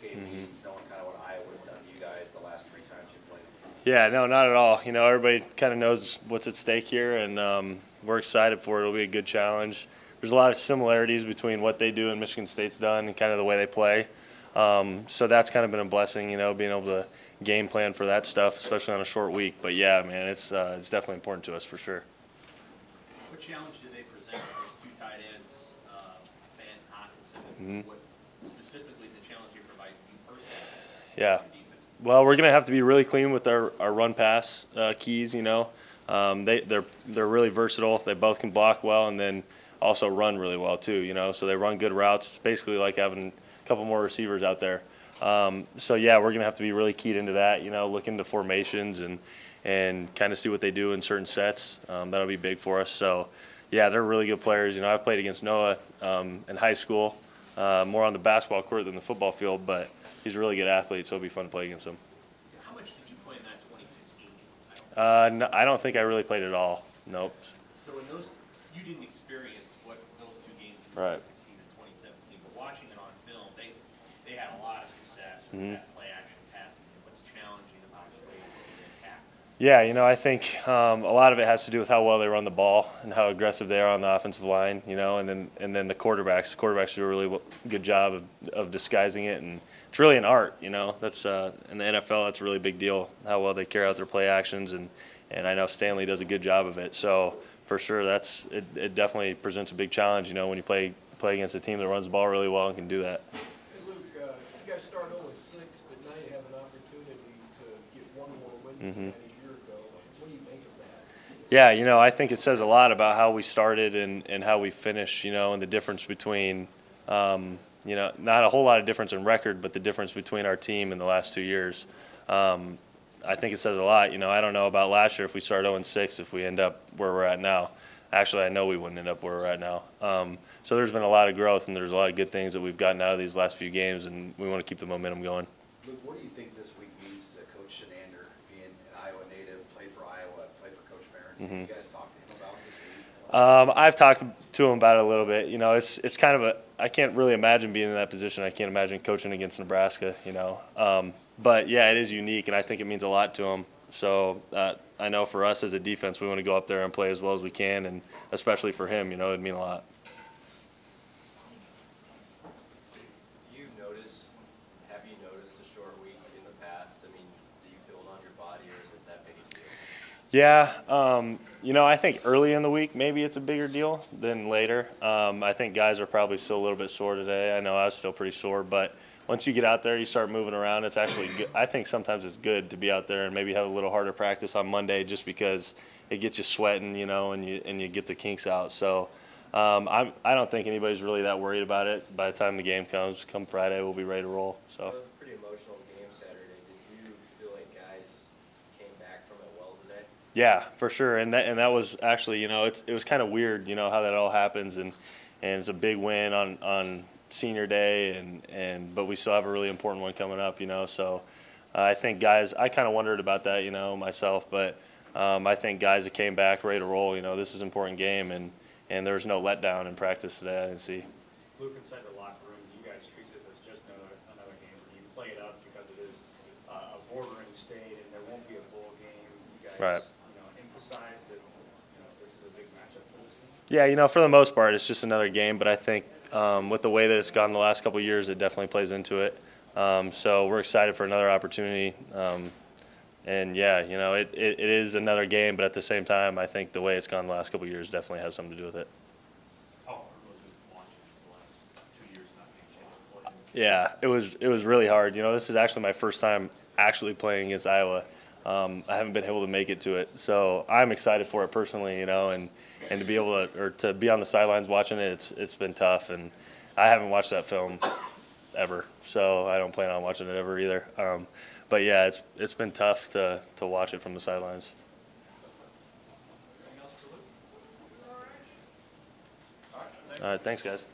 post-game meetings, knowing kind of what Iowa's done to you guys the last 3 times you played? Yeah, no, not at all. You know, everybody kind of knows what's at stake here, and we're excited for it. It'll be a good challenge. There's a lot of similarities between what they do and Michigan State's done and kind of the way they play. So that's kind of been a blessing, you know, being able to game plan for that stuff, especially on a short week. But yeah, man, it's definitely important to us for sure. What challenge do they present those two tight ends, Van Hawkinson? What specifically the challenge you provide you personally? Yeah. Well, we're gonna have to be really clean with our run pass keys. You know, they're really versatile. They both can block well and then also run really well too. You know, so they run good routes. It's basically like having a couple more receivers out there. So yeah, we're gonna have to be really keyed into that. You know, look into formations and kind of see what they do in certain sets. That'll be big for us. So yeah, they're really good players. You know, I've played against Noah in high school, more on the basketball court than the football field, but he's a really good athlete, so it'll be fun to play against him. How much did you play in that 2016 game? No, I don't think I really played at all. Nope. So in those, you didn't experience what those two games in Right. 2016 and 2017, but watching it on film, they had a lot of success with that play action passing. What's challenging about the way they attack? Yeah, you know, I think a lot of it has to do with how well they run the ball and how aggressive they are on the offensive line. You know, and then the quarterbacks. The quarterbacks do a really good job of disguising it, and it's really an art. You know, that's in the NFL. That's a really big deal. How well they carry out their play actions, and I know Stanley does a good job of it. So for sure, it definitely presents a big challenge. You know, when you play against a team that runs the ball really well and can do that. Hey Luke, you guys start 0-6, but now you have an opportunity to get one more win than you had a year ago. What do you make of that? Yeah, you know, I think it says a lot about how we started and how we finished, you know, and the difference between, you know, not a whole lot of difference in record, but the difference between our team in the last 2 years. I think it says a lot. You know, I don't know about last year if we start 0-6, if we end up where we're at now. Actually, I know we wouldn't end up where we're at now. So there's been a lot of growth, and there's a lot of good things that we've gotten out of these last few games, and we want to keep the momentum going. Luke, what do you think this week means to Coach Shenander, being an Iowa native, played for Iowa, played for Coach Ferentz? Have you guys talked to him about this week? I've talked to him about it a little bit. You know, it's kind of I can't really imagine being in that position. I can't imagine coaching against Nebraska, you know. But, yeah, it is unique, and I think it means a lot to him. So I know for us as a defense, we want to go up there and play as well as we can, and especially for him, you know, it'd mean a lot. Have you noticed a short week in the past? I mean, do you feel it on your body, or is it that big a deal? Yeah, you know, I think early in the week maybe it's a bigger deal than later. I think guys are probably still a little bit sore today. I know I was still pretty sore, but once you get out there, you start moving around. It's actually good. I think sometimes it's good to be out there and maybe have a little harder practice on Monday, just because it gets you sweating, you know, and you get the kinks out. So I don't think anybody's really that worried about it. By the time the game comes, come Friday, we'll be ready to roll. So. It was a pretty emotional game Saturday. Did you feel like guys came back from it well today? Yeah, for sure, and that was actually, you know, it was kind of weird, you know, how that all happens, and it's a big win on senior day, but we still have a really important one coming up, you know. So I think guys, I kind of wondered about that, you know, myself, but I think guys that came back ready to roll, you know, this is an important game, and there was no letdown in practice today. I didn't see. Luke, inside the locker room, do you guys treat this as just another game, or do you play it up because it is a bordering state and there won't be a bowl game? You guys, Right. you know, emphasize that, you know, this is a big matchup for this team? Yeah, you know, for the most part, it's just another game, but I think with the way that it's gone the last couple of years, it definitely plays into it. So we're excited for another opportunity. And, yeah, you know, it is another game, but at the same time, I think the way it's gone the last couple of years definitely has something to do with it. How hard was it watching the last 2 years not being able to play? Yeah, it was really hard. You know, this is actually my first time actually playing against Iowa. I haven't been able to make it to it, so I'm excited for it personally. You know, and to be able to be on the sidelines watching it, it's been tough, and I haven't watched that film ever, so I don't plan on watching it ever either. But yeah, it's been tough to watch it from the sidelines. All right, thanks, guys.